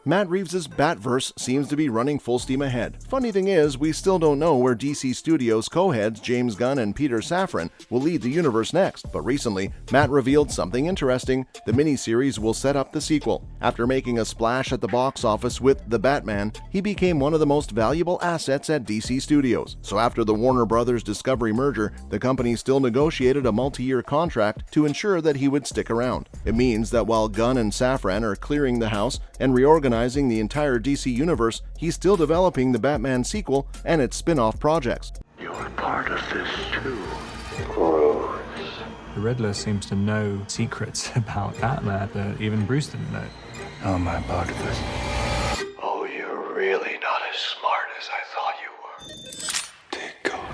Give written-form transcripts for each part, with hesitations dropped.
Matt Reeves' Batverse seems to be running full steam ahead. Funny thing is, we still don't know where DC Studios co-heads James Gunn and Peter Safran will lead the universe next, but recently, Matt revealed something interesting. The miniseries will set up the sequel. After making a splash at the box office with The Batman, he became one of the most valuable assets at DC Studios. So after the Warner Brothers Discovery merger, the company still negotiated a multi-year contract to ensure that he would stick around. It means that while Gunn and Safran are clearing the house and reorganizing the entire DC universe, he's still developing the Batman sequel and its spin-off projects. You're part of this too. The Riddler seems to know secrets about Batman that even Bruce didn't know. How am I part of this? Oh, you're really not as smart as I thought you were. Take God.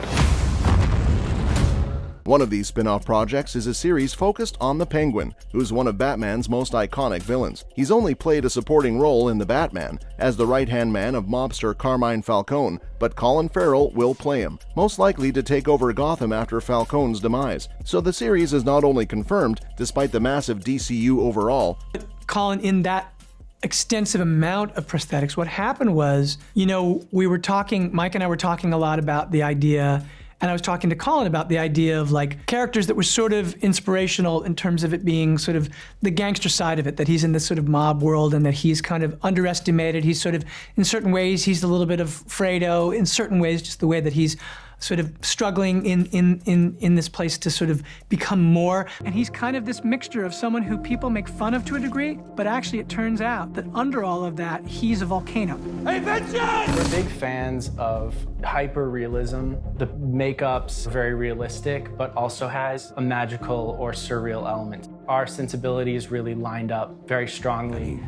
One of these spin-off projects is a series focused on the Penguin, who's one of Batman's most iconic villains. He's only played a supporting role in The Batman as the right-hand man of mobster Carmine Falcone, but Colin Farrell will play him, most likely to take over Gotham after Falcone's demise. So the series is not only confirmed, despite the massive DCU overall. Colin, in that extensive amount of prosthetics, what happened was, we were talking, Mike and I were talking a lot about the idea, and I was talking to Colin about the idea of like characters that were sort of inspirational in terms of it being sort of the gangster side of it, that he's in this sort of mob world and that he's kind of underestimated. He's sort of, in certain ways, he's a little bit of Fredo, in certain ways, just the way that he's sort of struggling in this place to sort of become more. And he's kind of this mixture of someone who people make fun of to a degree, but actually it turns out that under all of that, he's a volcano. Hey, Vincent! We're big fans of hyper-realism. The makeup's very realistic, but also has a magical or surreal element. Our sensibilities really lined up very strongly.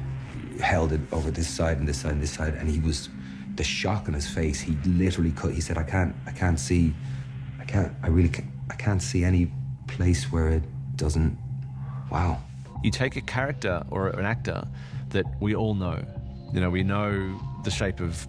He held it over this side and this side and this side, and he was, the shock on his face, he literally could, he said, I can't see any place where it doesn't, wow. You take a character or an actor that we all know. We know the shape of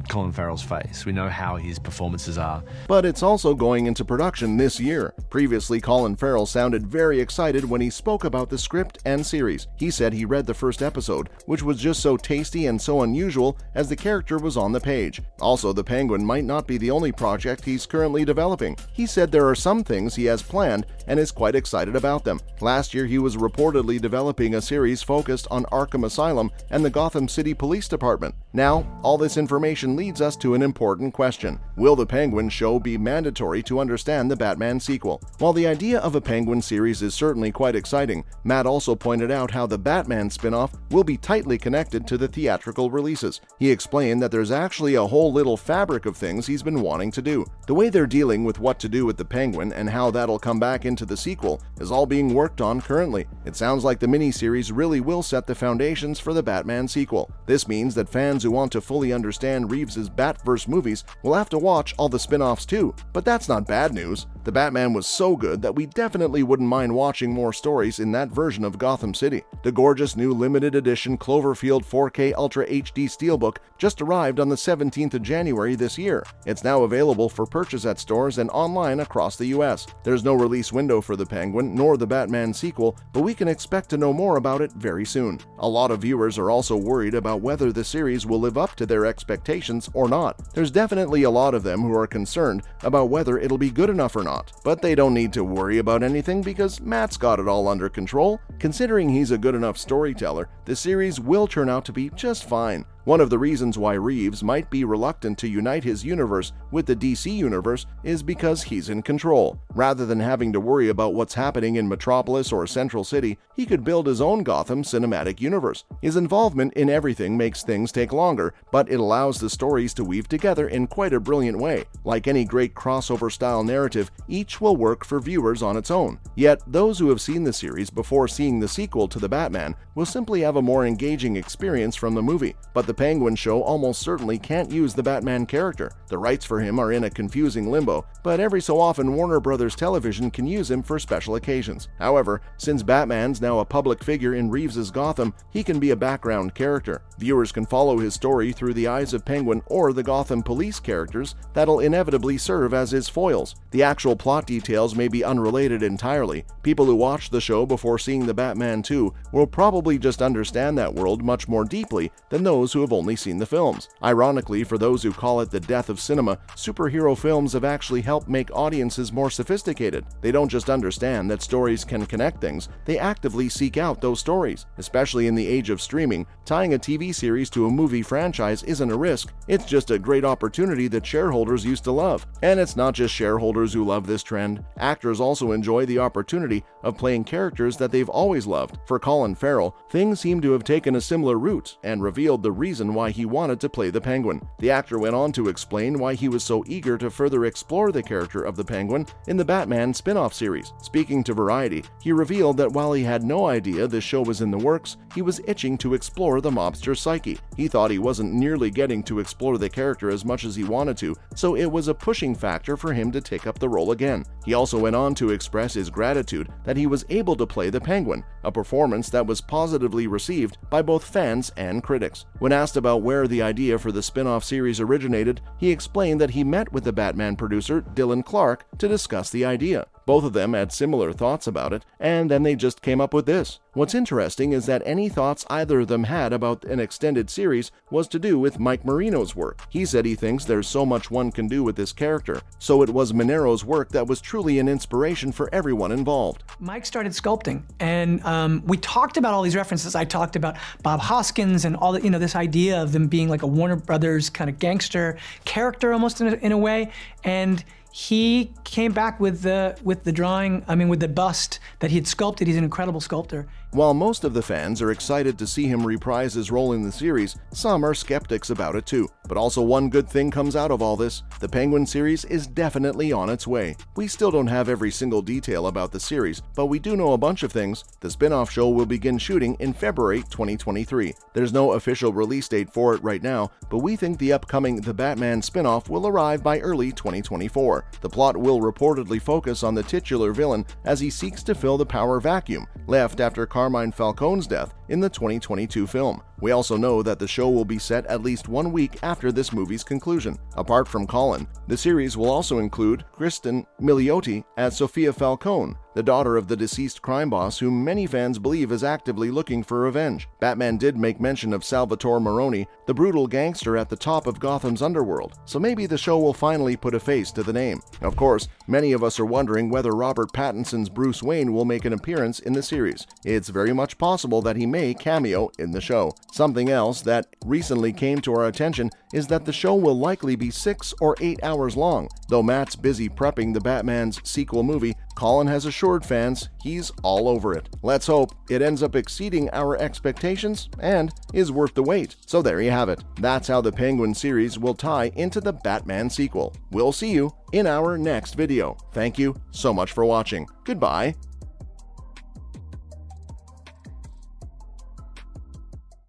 Colin Farrell's face. We know how his performances are. But it's also going into production this year. Previously, Colin Farrell sounded very excited when he spoke about the script and series. He said he read the first episode, which was just so tasty and so unusual as the character was on the page. Also, the Penguin might not be the only project he's currently developing. He said there are some things he has planned and is quite excited about them. Last year, he was reportedly developing a series focused on Arkham Asylum and the Gotham City Police Department. Now, all this information leads us to an important question. Will the Penguin show be mandatory to understand the Batman sequel? While the idea of a Penguin series is certainly quite exciting, Matt also pointed out how the Batman spin-off will be tightly connected to the theatrical releases. He explained that there's actually a whole little fabric of things he's been wanting to do. The way they're dealing with what to do with the Penguin and how that'll come back into the sequel is all being worked on currently. It sounds like the miniseries really will set the foundations for the Batman sequel. This means that fans who want to fully understand Reeves' Batverse movies will have to watch all the spin-offs too. But that's not bad news. The Batman was so good that we definitely wouldn't mind watching more stories in that version of Gotham City. The gorgeous new limited edition Cloverfield 4K Ultra HD Steelbook just arrived on the 17th of January this year. It's now available for purchase at stores and online across the US. There's no release window for the Penguin nor the Batman sequel, but we can expect to know more about it very soon. A lot of viewers are also worried about whether the series will live up to their expectations or not. There's definitely a lot of them who are concerned about whether it'll be good enough or not. But they don't need to worry about anything because Matt's got it all under control. Considering he's a good enough storyteller, the series will turn out to be just fine. One of the reasons why Reeves might be reluctant to unite his universe with the DC universe is because he's in control. Rather than having to worry about what's happening in Metropolis or Central City, he could build his own Gotham cinematic universe. His involvement in everything makes things take longer, but it allows the stories to weave together in quite a brilliant way. Like any great crossover-style narrative, each will work for viewers on its own. Yet, those who have seen the series before seeing the sequel to The Batman will simply have a more engaging experience from the movie. But the the Penguin show almost certainly can't use the Batman character. The rights for him are in a confusing limbo, but every so often Warner Brothers Television can use him for special occasions. However, since Batman's now a public figure in Reeves's Gotham, he can be a background character. Viewers can follow his story through the eyes of Penguin or the Gotham police characters that'll inevitably serve as his foils. The actual plot details may be unrelated entirely. People who watch the show before seeing the Batman 2 will probably just understand that world much more deeply than those who have only seen the films. Ironically, for those who call it the death of cinema, superhero films have actually helped make audiences more sophisticated. They don't just understand that stories can connect things, they actively seek out those stories. Especially in the age of streaming, tying a TV series to a movie franchise isn't a risk, it's just a great opportunity that shareholders used to love. And it's not just shareholders who love this trend. Actors also enjoy the opportunity of playing characters that they've always loved. For Colin Farrell, things seem to have taken a similar route and revealed the reason why he wanted to play the Penguin. The actor went on to explain why he was so eager to further explore the character of the Penguin in the Batman spin-off series. Speaking to Variety, he revealed that while he had no idea this show was in the works, he was itching to explore the mobster's psyche. He thought he wasn't nearly getting to explore the character as much as he wanted to, so it was a pushing factor for him to take up the role again. He also went on to express his gratitude that he was able to play the Penguin, a performance that was positively received by both fans and critics. When asked about where the idea for the spin-off series originated, he explained that he met with the Batman producer Dylan Clark to discuss the idea. Both of them had similar thoughts about it, and then they just came up with this. What's interesting is that any thoughts either of them had about an extended series was to do with Mike Marino's work. He said he thinks there's so much one can do with this character, so it was Minero's work that was truly an inspiration for everyone involved. Mike started sculpting, and we talked about all these references. I talked about Bob Hoskins and all the, this idea of them being like a Warner Brothers kind of gangster character almost in a way, and he came back with the drawing, with the bust that he had sculpted. He's an incredible sculptor. While most of the fans are excited to see him reprise his role in the series, some are skeptics about it too. But also one good thing comes out of all this. The Penguin series is definitely on its way. We still don't have every single detail about the series, but we do know a bunch of things. The spin-off show will begin shooting in February 2023. There's no official release date for it right now, but we think the upcoming The Batman spin-off will arrive by early 2024. The plot will reportedly focus on the titular villain as he seeks to fill the power vacuum left after Carmine Falcone's death in the 2022 film. We also know that the show will be set at least 1 week after this movie's conclusion. Apart from Colin, the series will also include Kristen Milioti as Sophia Falcone, the daughter of the deceased crime boss whom many fans believe is actively looking for revenge. Batman did make mention of Salvatore Maroni, the brutal gangster at the top of Gotham's underworld, so maybe the show will finally put a face to the name. Of course, many of us are wondering whether Robert Pattinson's Bruce Wayne will make an appearance in the series. It's very much possible that he may cameo in the show. Something else that recently came to our attention is that the show will likely be 6 or 8 hours long. Though Matt's busy prepping the Batman's sequel movie, Colin has assured fans he's all over it. Let's hope it ends up exceeding our expectations and is worth the wait. So there you have it. That's how the Penguin series will tie into the Batman sequel. We'll see you in our next video. Thank you so much for watching. Goodbye.